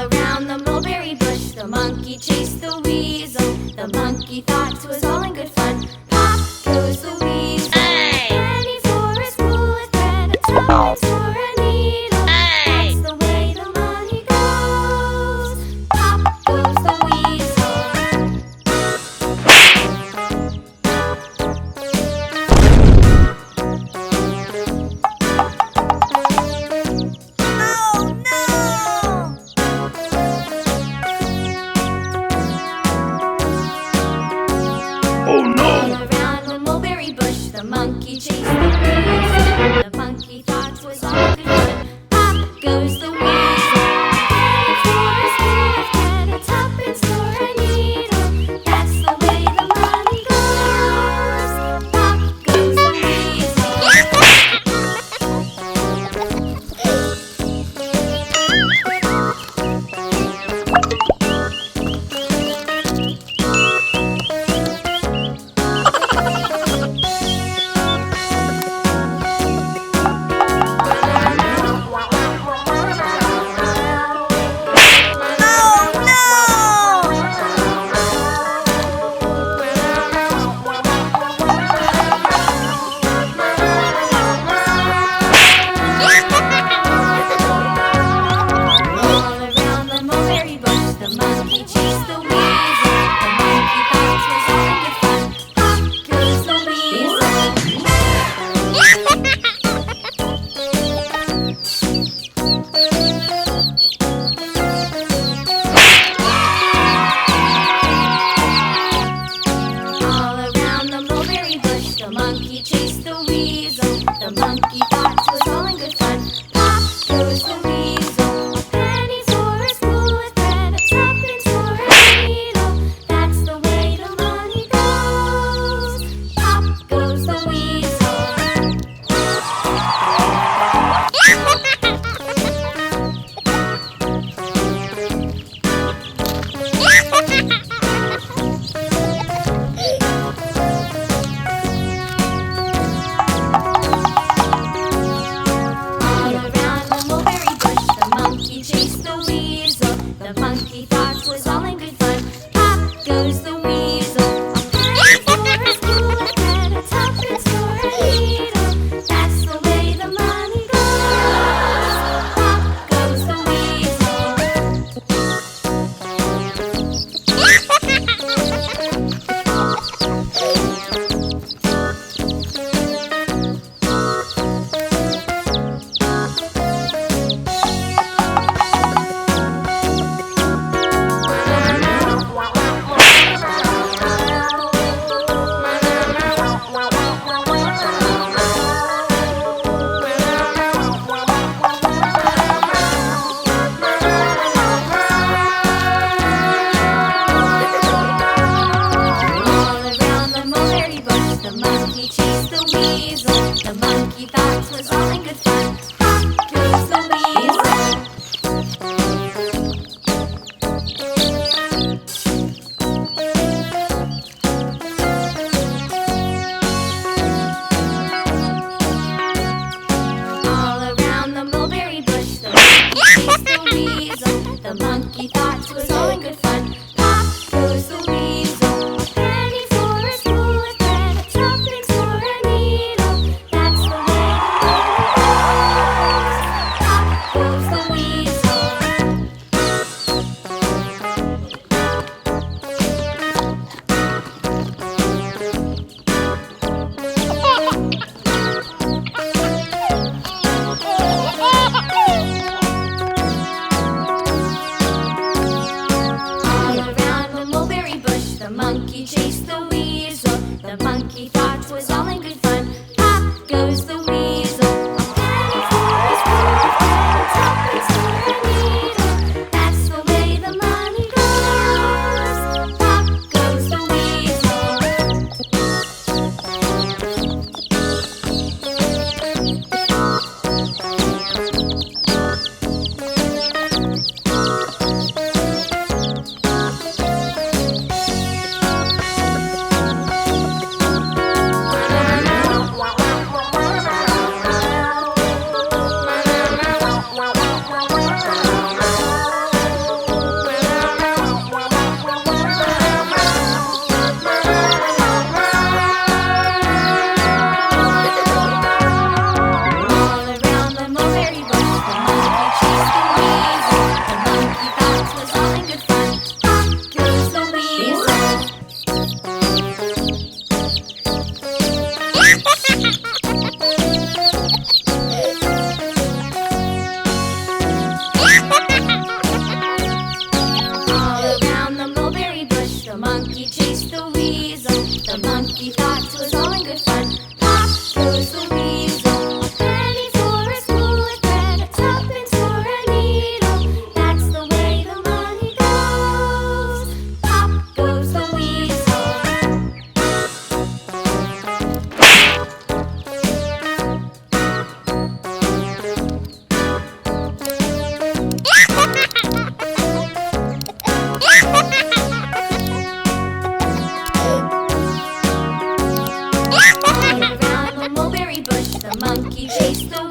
around the mulberry bush, the monkey chased the weasel. The monkey thought it was all in good fun. Pop goes the weasel. Penny for a spool of thread, a tuppence for a needle. That's the way the money goes. Pop goes the weasel. Oh no! All around the mulberry bush, the monkey chased the weasel. The monkey thought it was all good fun. Pop goes the weasel. Penny for a spool of thread, a tuppence for a needle. That's the way the money goes. Pop goes the weasel. All around the mulberry bush, the monkey chased the weasel. The monkey thought it was all in good fun. Pop goes the weasel. All around the mulberry bush, the monkey chased the weasel. The monkey thought it was all in good fun. Pop goes the weasel. A penny for a spool of thread, a tuppence for a needle. That's the way the money goes. Pop goes the weasel. All around the mulberry bush, the monkey chased the weasel. The monkey thought it was all in good fun. Pop goes the weasel. A penny for a spool of thread, a tuppence for a needle. That's the way the money goes. Pop goes the All around the mulberry bush, the monkey chased the weasel. The monkey thought it was all in good fun. Pop goes the weasel. All around the mulberry bush, the monkey chased the weasel. The monkey thought it was all in good fun. Pop goes the weasel. A penny for a spool of thread, a tuppence for a needle. That's the way the money goes. Pop goes the weasel. monkey chased the